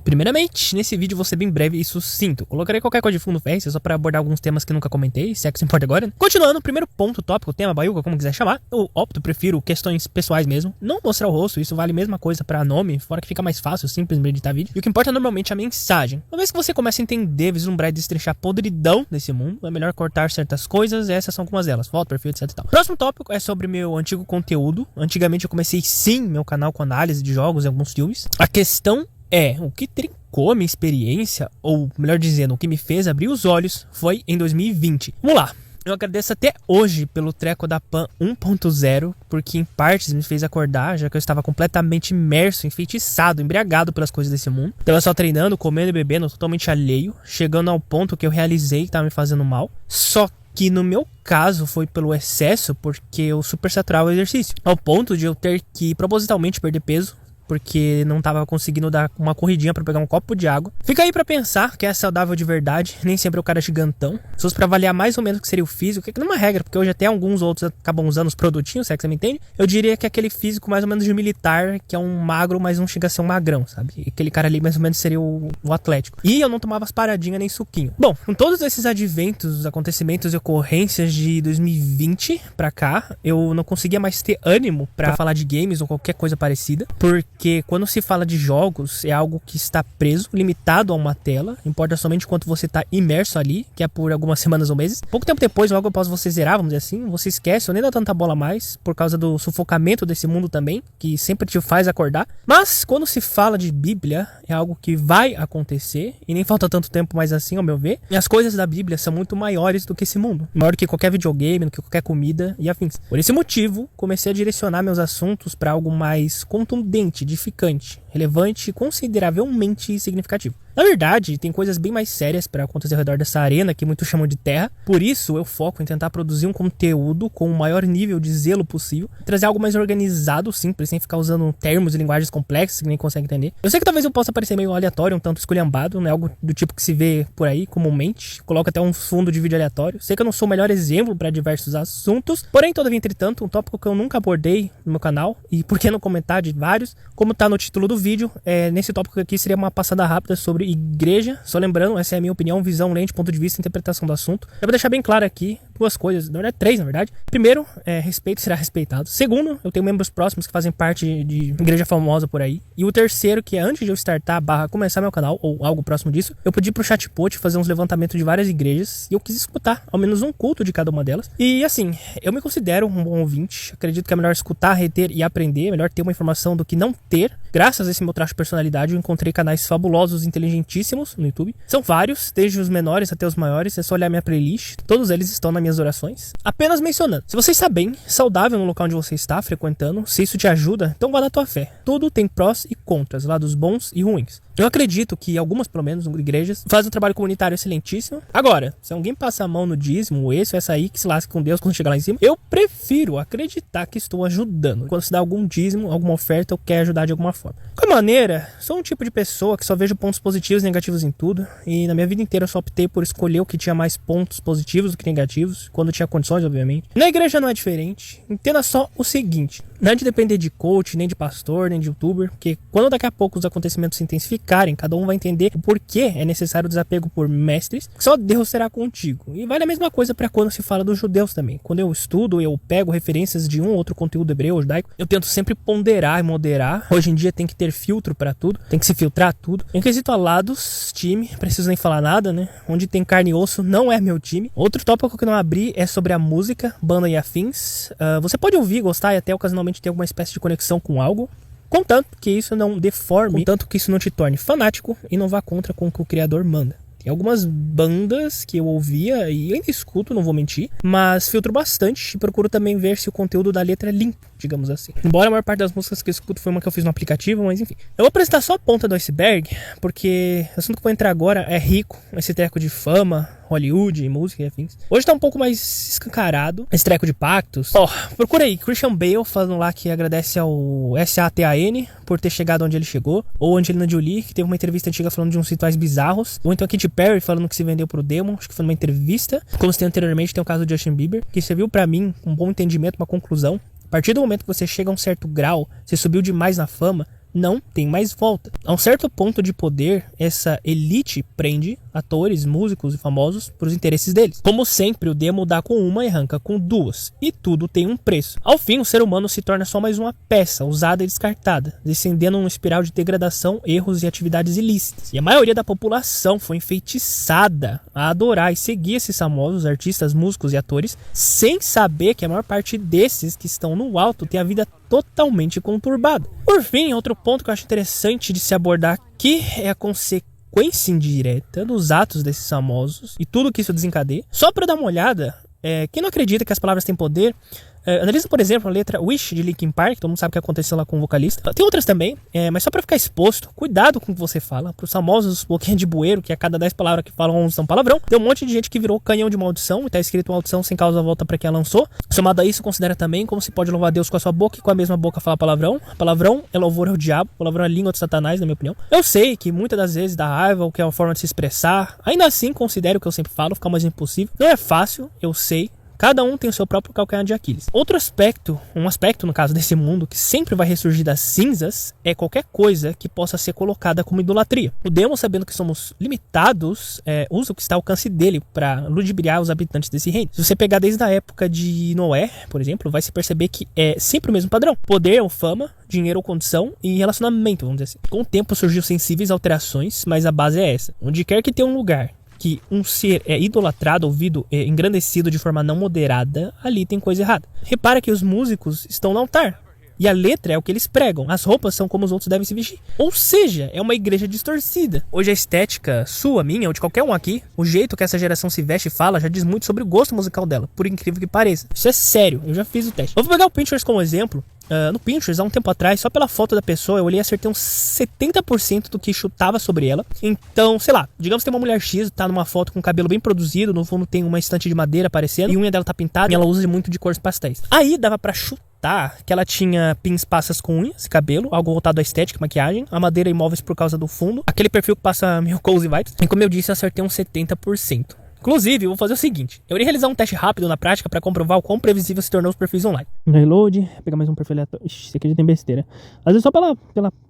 Primeiramente, nesse vídeo vou ser bem breve e sucinto. Colocarei qualquer coisa de fundo fértil só para abordar alguns temas que nunca comentei, se é que se importa agora, né? Continuando, primeiro ponto, tópico, tema, baiuga, como quiser chamar. Eu prefiro questões pessoais mesmo. Não mostrar o rosto, isso vale a mesma coisa para nome, fora que fica mais fácil, simples de editar vídeo. E o que importa normalmente é a mensagem. Uma vez que você começa a entender, vislumbrar e destrinchar a podridão desse mundo, é melhor cortar certas coisas, e essas são algumas delas. Foto, perfil, etc e tal. Próximo tópico é sobre meu antigo conteúdo. Antigamente eu comecei sim meu canal com análise de jogos e alguns filmes. A questão o que trincou a minha experiência, ou melhor dizendo, o que me fez abrir os olhos, foi em 2020. Vamos lá. Eu agradeço até hoje pelo treco da PAN 1.0, porque em partes me fez acordar, já que eu estava completamente imerso, enfeitiçado, embriagado pelas coisas desse mundo. Tava só treinando, comendo e bebendo, totalmente alheio, chegando ao ponto que eu realizei que estava me fazendo mal. Só que no meu caso foi pelo excesso, porque eu supersaturava o exercício, ao ponto de eu ter que propositalmente perder peso, porque não tava conseguindo dar uma corridinha pra pegar um copo de água. Fica aí pra pensar que é saudável de verdade, nem sempre é o cara gigantão. Se fosse pra avaliar mais ou menos o que seria o físico, que não é uma regra, porque hoje até alguns outros acabam usando os produtinhos, se é que você me entende, eu diria que é aquele físico mais ou menos de militar, que é um magro, mas não chega a ser um magrão, sabe? E aquele cara ali mais ou menos seria o atlético. E eu não tomava as paradinhas nem suquinho. Bom, com todos esses adventos, acontecimentos e ocorrências de 2020 pra cá, eu não conseguia mais ter ânimo pra falar de games ou qualquer coisa parecida, porque quando se fala de jogos, é algo que está preso, limitado a uma tela. Importa somente quanto você está imerso ali, que é por algumas semanas ou meses. Pouco tempo depois, logo após você zerar, vamos dizer assim, você esquece ou nem dá tanta bola mais, por causa do sufocamento desse mundo também, que sempre te faz acordar. Mas, quando se fala de Bíblia, é algo que vai acontecer, e nem falta tanto tempo mais assim, ao meu ver. E as coisas da Bíblia são muito maiores do que esse mundo. Maior do que qualquer videogame, do que qualquer comida e afins. Por esse motivo, comecei a direcionar meus assuntos para algo mais contundente, edificante, relevante e consideravelmente significativo. Na verdade, tem coisas bem mais sérias para acontecer ao redor dessa arena que muitos chamam de terra. Por isso, eu foco em tentar produzir um conteúdo com o maior nível de zelo possível, trazer algo mais organizado, simples, sem ficar usando termos e linguagens complexas que nem consegue entender. Eu sei que talvez eu possa parecer meio aleatório, um tanto esculhambado, não é algo do tipo que se vê por aí comumente. Coloco até um fundo de vídeo aleatório. Sei que eu não sou o melhor exemplo para diversos assuntos, porém, todavia, entretanto, um tópico que eu nunca abordei no meu canal, e por que não comentar de vários, como tá no título do vídeo, nesse tópico aqui seria uma passada rápida sobre igreja. Só lembrando, essa é a minha opinião, visão, lente, ponto de vista, interpretação do assunto. Eu vou deixar bem claro aqui duas coisas, na verdade três, na verdade. Primeiro, respeito será respeitado. Segundo, eu tenho membros próximos que fazem parte de igreja famosa por aí. E o terceiro, que é antes de eu startar começar meu canal, ou algo próximo disso, eu pedi pro chatbot fazer uns levantamentos de várias igrejas, e eu quis escutar ao menos um culto de cada uma delas. E assim, eu me considero um bom ouvinte. Acredito que é melhor escutar, reter e aprender, é melhor ter uma informação do que não ter. Graças a esse meu traço de personalidade, eu encontrei canais fabulosos e inteligentíssimos no YouTube. São vários, desde os menores até os maiores. É só olhar minha playlist, todos eles estão nas minhas orações. Apenas mencionando, se você está bem, saudável no local onde você está frequentando, se isso te ajuda, então vá na tua fé. Tudo tem prós e contras, lados bons e ruins. Eu acredito que algumas, pelo menos, igrejas fazem um trabalho comunitário excelentíssimo. Agora, se alguém passa a mão no dízimo, esse ou essa aí que se lasca com Deus quando chegar lá em cima, eu prefiro acreditar que estou ajudando. Quando se dá algum dízimo, alguma oferta, eu quero ajudar de alguma forma. De qualquer maneira, sou um tipo de pessoa que só vejo pontos positivos e negativos em tudo. E na minha vida inteira eu só optei por escolher o que tinha mais pontos positivos do que negativos, quando tinha condições, obviamente. Na igreja não é diferente. Entenda só o seguinte: não é de depender de coach, nem de pastor, nem de youtuber, porque quando daqui a pouco os acontecimentos se intensificarem, cada um vai entender o porquê é necessário o desapego por mestres, que só Deus será contigo. E vale a mesma coisa para quando se fala dos judeus também. Quando eu estudo, eu pego referências de um ou outro conteúdo hebreu ou judaico, eu tento sempre ponderar e moderar. Hoje em dia tem que ter filtro para tudo, tem que se filtrar tudo. Em quesito alados, time, preciso nem falar nada, né? Onde tem carne e osso não é meu time. Outro tópico que eu não abri é sobre a música, banda e afins. Você pode ouvir, gostar e até ocasionalmente ter alguma espécie de conexão com algo, contanto que isso não deforme, contanto que isso não te torne fanático e não vá contra com o que o criador manda. Tem algumas bandas que eu ouvia e ainda escuto, não vou mentir, mas filtro bastante e procuro também ver se o conteúdo da letra é limpo, digamos assim. Embora a maior parte das músicas que eu escuto foi uma que eu fiz no aplicativo, mas enfim. Eu vou apresentar só a ponta do iceberg, porque o assunto que eu vou entrar agora é rico, esse treco de fama, Hollywood, música e afins. Hoje tá um pouco mais escancarado esse treco de pactos. Procura aí, Christian Bale falando lá que agradece ao Satan por ter chegado onde ele chegou, ou Angelina Jolie, que teve uma entrevista antiga falando de uns rituais bizarros, ou então a Katy Perry falando que se vendeu pro Demon, acho que foi numa entrevista. Como citei anteriormente, tem o caso do Justin Bieber, que serviu pra mim um bom entendimento, uma conclusão. A partir do momento que você chega a um certo grau, você subiu demais na fama, não tem mais volta. A um certo ponto de poder, essa elite prende atores, músicos e famosos por os interesses deles. Como sempre, o demo dá com uma e arranca com duas. E tudo tem um preço. Ao fim, o ser humano se torna só mais uma peça, usada e descartada, descendendo numa espiral de degradação, erros e atividades ilícitas. E a maioria da população foi enfeitiçada a adorar e seguir esses famosos artistas, músicos e atores, sem saber que a maior parte desses que estão no alto tem a vida totalmente conturbada. Por fim, outro ponto que eu acho interessante de se abordar aqui é a consequência indireta dos atos desses famosos e tudo que isso desencadeia. Só para dar uma olhada, quem não acredita que as palavras têm poder, analisa, por exemplo, a letra Wish de Linkin Park, todo mundo sabe o que aconteceu lá com o vocalista. Tem outras também, mas só pra ficar exposto, cuidado com o que você fala. Pros famosos bloquinhos de bueiro, que a cada 10 palavras que falam 11 são palavrão, tem um monte de gente que virou canhão de maldição e tá escrito maldição sem causa volta pra quem a lançou. Somado a isso, considera também como se pode louvar Deus com a sua boca e com a mesma boca falar palavrão. Palavrão é louvor ao diabo, palavrão é língua de Satanás, na minha opinião. Eu sei que muitas das vezes dá raiva, o que é uma forma de se expressar. Ainda assim, considero o que eu sempre falo, ficar mais impossível. Não é fácil, eu sei. Cada um tem o seu próprio calcanhar de Aquiles. Outro aspecto, um aspecto no caso desse mundo que sempre vai ressurgir das cinzas, é qualquer coisa que possa ser colocada como idolatria. O demo, sabendo que somos limitados, usa o que está ao alcance dele para ludibriar os habitantes desse reino. Se você pegar desde a época de Noé, por exemplo, vai se perceber que é sempre o mesmo padrão. Poder ou fama, dinheiro ou condição e relacionamento, vamos dizer assim. Com o tempo surgiu sensíveis alterações, mas a base é essa. Onde quer que tenha um lugar que um ser é idolatrado, ouvido, engrandecido de forma não moderada, ali tem coisa errada. Repara que os músicos estão no altar. E a letra é o que eles pregam. As roupas são como os outros devem se vestir. Ou seja, é uma igreja distorcida. Hoje a estética sua, minha ou de qualquer um aqui, o jeito que essa geração se veste e fala, já diz muito sobre o gosto musical dela, por incrível que pareça. Isso é sério, eu já fiz o teste. Eu vou pegar o Pinterest como exemplo. No Pinterest, há um tempo atrás, só pela foto da pessoa, eu olhei e acertei uns 70% do que chutava sobre ela. Então, sei lá, digamos que tem uma mulher X, tá numa foto com o cabelo bem produzido, no fundo tem uma estante de madeira aparecendo, e a unha dela tá pintada, e ela usa muito de cores pastéis. Aí dava pra chutar que ela tinha pins passas com unhas e cabelo, algo voltado à estética, maquiagem, a madeira e móveis por causa do fundo, aquele perfil que passa meio cozy vibes. E como eu disse, eu acertei uns 70%. Inclusive, eu vou fazer o seguinte, eu irei realizar um teste rápido na prática para comprovar o quão previsível se tornou os perfis online. Reload, pegar mais um perfil aleatório. Ixi, esse aqui já tem besteira. Às vezes só pela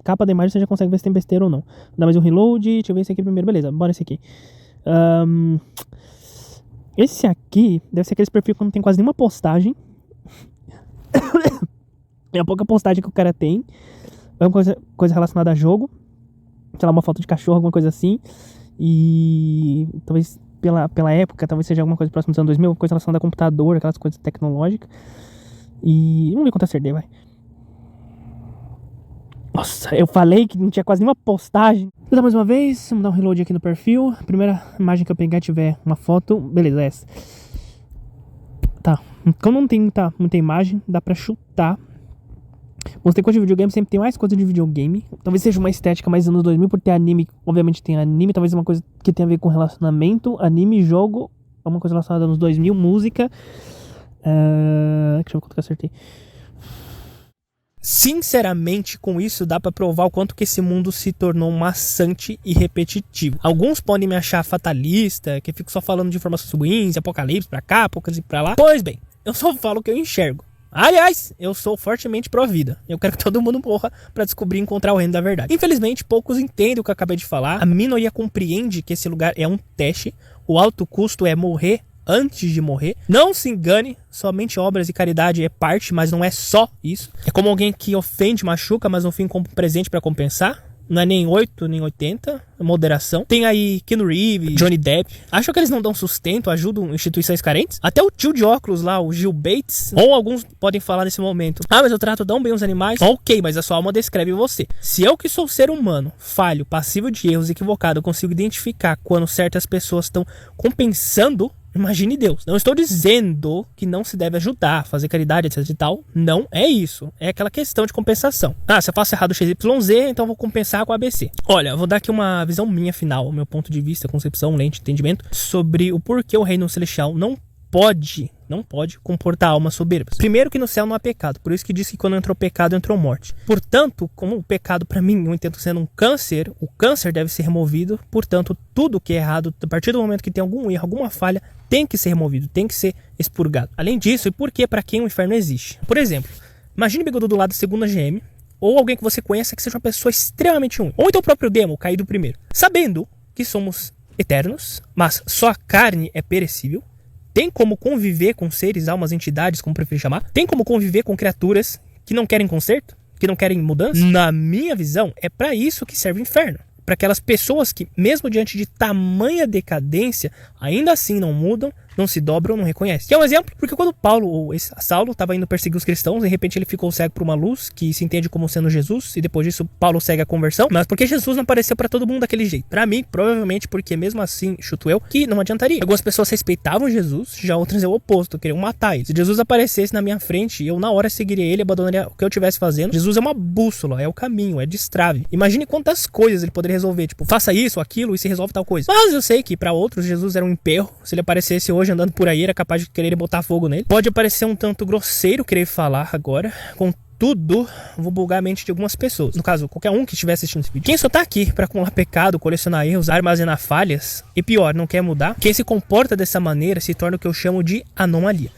capa da imagem você já consegue ver se tem besteira ou não. Dá mais um reload, deixa eu ver esse aqui primeiro, beleza, bora esse aqui. Esse aqui deve ser aqueles perfis que não tem quase nenhuma postagem. É a pouca postagem que o cara tem. É uma coisa relacionada a jogo. Sei lá, uma foto de cachorro, alguma coisa assim. E talvez pela época, talvez seja alguma coisa próxima dos anos 2000, coisa relacionada a computador, aquelas coisas tecnológicas. E vamos ver quanto acertei, vai. Nossa, eu falei que não tinha quase nenhuma postagem. Vou dar mais uma vez, vamos dar um reload aqui no perfil. A primeira imagem que eu pegar tiver uma foto, beleza, essa. Tá, como não tem muita imagem, dá pra chutar. Mostrei coisa de videogame, sempre tem mais coisa de videogame. Talvez seja uma estética mais anos 2000, por ter anime. Obviamente tem anime, talvez uma coisa que tem a ver com relacionamento. Anime, jogo, alguma coisa relacionada anos 2000, música. Deixa eu ver quanto que eu acertei. Sinceramente, com isso dá pra provar o quanto que esse mundo se tornou maçante e repetitivo. Alguns podem me achar fatalista, que eu fico só falando de informações ruins, apocalipse pra cá, apocalipse pra lá. Pois bem, eu só falo o que eu enxergo. Aliás, eu sou fortemente pró-vida. Eu quero que todo mundo morra pra descobrir e encontrar o reino da verdade. Infelizmente, poucos entendem o que eu acabei de falar. A minoria compreende que esse lugar é um teste. O alto custo é morrer antes de morrer. Não se engane, somente obras e caridade é parte, mas não é só isso. É como alguém que ofende, machuca, mas no fim compra um presente pra compensar. Não é nem 8, nem 80, é moderação. Tem aí Keanu Reeves, Johnny Depp. Acham que eles não dão sustento, ajudam instituições carentes? Até o tio de óculos lá, o Gil Bates, ou alguns podem falar nesse momento: ah, mas eu trato tão bem os animais. Ok, mas a sua alma descreve você. Se eu que sou ser humano, falho, passivo de erros, equivocado, eu consigo identificar quando certas pessoas estão compensando, imagine Deus. Não estou dizendo que não se deve ajudar, fazer caridade, etc e tal. Não é isso. É aquela questão de compensação. Ah, se eu faço errado o XYZ, então eu vou compensar com a ABC. Olha, eu vou dar aqui uma visão minha final, meu ponto de vista, concepção, lente, entendimento, sobre o porquê o reino celestial não pode comportar almas soberbas. Primeiro que no céu não há pecado, por isso que diz que quando entrou pecado, entrou morte. Portanto, como o pecado para mim, eu entendo sendo um câncer, o câncer deve ser removido, portanto, tudo que é errado, a partir do momento que tem algum erro, alguma falha, tem que ser removido, tem que ser expurgado. Além disso, e por que para quem o inferno existe? Por exemplo, imagine o Bigodudo lá da segunda GM, ou alguém que você conheça que seja uma pessoa extremamente ruim. Ou então o próprio demo, caído primeiro. Sabendo que somos eternos, mas só a carne é perecível, tem como conviver com seres, almas, entidades, como preferir chamar, tem como conviver com criaturas que não querem conserto, que não querem mudança. Na minha visão, é para isso que serve o inferno. Para aquelas pessoas que, mesmo diante de tamanha decadência, ainda assim não mudam, não se dobram, não reconhecem. Que é um exemplo, porque quando Saulo estava indo perseguir os cristãos, de repente ele ficou cego por uma luz, que se entende como sendo Jesus, e depois disso Paulo segue a conversão, mas porque Jesus não apareceu para todo mundo daquele jeito? Para mim, provavelmente porque mesmo assim, chuto eu, que não adiantaria. Algumas pessoas respeitavam Jesus, já outras é o oposto, queriam matar ele. Se Jesus aparecesse na minha frente, eu na hora seguiria ele, abandonaria o que eu estivesse fazendo. Jesus é uma bússola, é o caminho, é destrave. Imagine quantas coisas ele poderia resolver, tipo, faça isso, aquilo, e se resolve tal coisa. Mas eu sei que para outros Jesus era um emperro. Se ele aparecesse hoje andando por aí, era capaz de querer botar fogo nele. Pode parecer um tanto grosseiro querer falar agora, contudo, vou bugar a mente de algumas pessoas. No caso, qualquer um que estiver assistindo esse vídeo. Quem só tá aqui pra acumular pecado, colecionar erros, armazenar falhas, e pior, não quer mudar, quem se comporta dessa maneira se torna o que eu chamo de anomalia.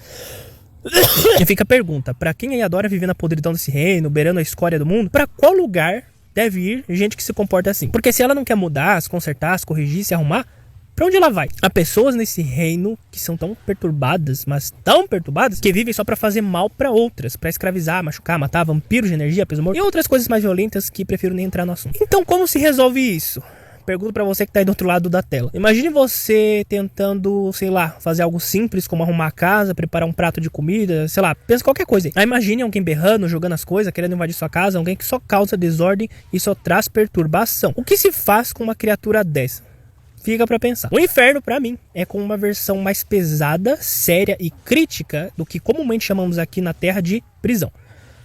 E fica a pergunta, pra quem aí adora viver na podridão desse reino, beirando a escória do mundo, pra qual lugar deve ir gente que se comporta assim? Porque se ela não quer mudar, se consertar, se corrigir, se arrumar, pra onde ela vai? Há pessoas nesse reino que são tão perturbadas, mas tão perturbadas, que vivem só pra fazer mal pra outras, pra escravizar, machucar, matar, vampiros de energia, peso morto e outras coisas mais violentas que prefiro nem entrar no assunto. Então como se resolve isso? Pergunto pra você que tá aí do outro lado da tela. Imagine você tentando, sei lá, fazer algo simples como arrumar a casa, preparar um prato de comida, sei lá, pensa qualquer coisa aí. Aí imagine alguém berrando, jogando as coisas, querendo invadir sua casa, alguém que só causa desordem e só traz perturbação. O que se faz com uma criatura dessa? Fica pra pensar. O inferno, pra mim, é com uma versão mais pesada, séria e crítica do que comumente chamamos aqui na Terra de prisão.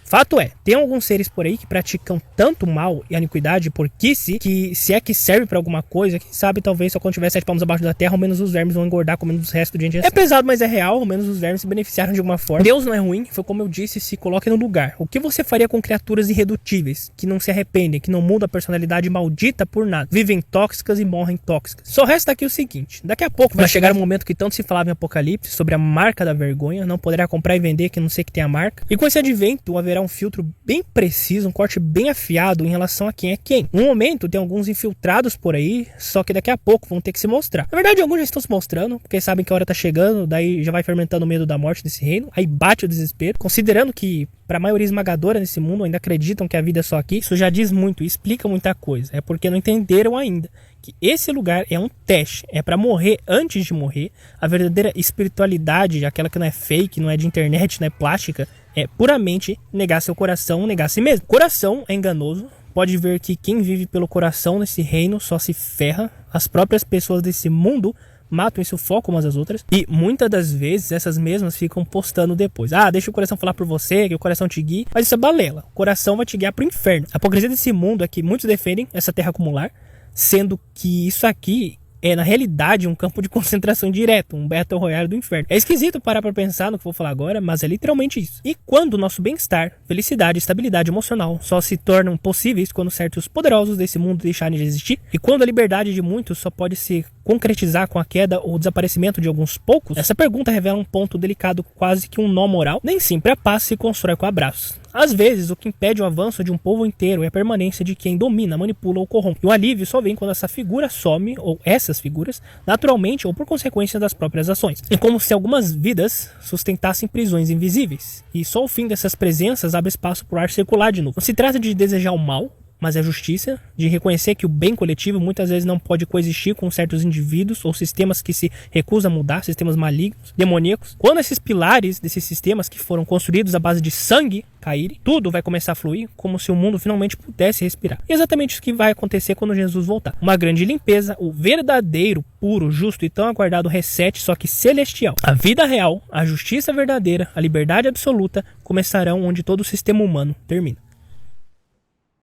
Fato é, tem alguns seres por aí que praticam tanto mal e iniquidade por porquice, que se é que serve pra alguma coisa, quem sabe talvez só quando tiver 7 palmos abaixo da terra, ao menos os vermes vão engordar comendo os restos de gente assim. É pesado, mas é real, ao menos os vermes se beneficiaram de alguma forma. Deus não é ruim, foi como eu disse, se coloque no lugar. O que você faria com criaturas irredutíveis, que não se arrependem, que não mudam a personalidade maldita por nada, vivem tóxicas e morrem tóxicas? Só resta aqui o seguinte, daqui a pouco vai chegar um momento que tanto se falava em Apocalipse, sobre a marca da vergonha, não poderá comprar e vender que não sei que tem a marca, e com esse advento haverá um filtro bem preciso, um corte bem afiado em relação a quem é quem. No momento tem alguns infiltrados por aí, só que daqui a pouco vão ter que se mostrar. Na verdade alguns já estão se mostrando, porque sabem que a hora tá chegando, daí já vai fermentando o medo da morte desse reino, aí bate o desespero, considerando que para a maioria esmagadora nesse mundo ainda acreditam que a vida é só aqui. Isso já diz muito e explica muita coisa, é porque não entenderam ainda que esse lugar é um teste, é para morrer antes de morrer. A verdadeira espiritualidade, aquela que não é fake, não é de internet, não é plástica, é puramente negar seu coração, negar a si mesmo. Coração é enganoso, pode ver que quem vive pelo coração nesse reino só se ferra. As próprias pessoas desse mundo matam e sufocam umas às outras, e muitas das vezes essas mesmas ficam postando depois. Ah, deixa o coração falar por você, que o coração te guie. Mas isso é balela, o coração vai te guiar pro inferno. A hipocrisia desse mundo é que muitos defendem essa terra acumular, sendo que isso aqui é na realidade um campo de concentração direto, um Battle Royale do inferno. É esquisito parar pra pensar no que vou falar agora, mas é literalmente isso. E quando o nosso bem-estar, felicidade e estabilidade emocional só se tornam possíveis quando certos poderosos desse mundo deixarem de existir, e quando a liberdade de muitos só pode se concretizar com a queda ou desaparecimento de alguns poucos, essa pergunta revela um ponto delicado, quase que um nó moral. Nem sempre a paz se constrói com abraços. Às vezes, o que impede o avanço de um povo inteiro é a permanência de quem domina, manipula ou corrompe. E o alívio só vem quando essa figura some, ou essas figuras, naturalmente ou por consequência das próprias ações. É como se algumas vidas sustentassem prisões invisíveis. E só o fim dessas presenças abre espaço para o ar circular de novo. Não se trata de desejar o mal, mas é justiça, de reconhecer que o bem coletivo muitas vezes não pode coexistir com certos indivíduos ou sistemas que se recusam a mudar, sistemas malignos, demoníacos. Quando esses pilares desses sistemas que foram construídos à base de sangue caírem, tudo vai começar a fluir como se o mundo finalmente pudesse respirar. E é exatamente isso que vai acontecer quando Jesus voltar. Uma grande limpeza, o verdadeiro, puro, justo e tão aguardado reset, só que celestial. A vida real, a justiça verdadeira, a liberdade absoluta começarão onde todo o sistema humano termina.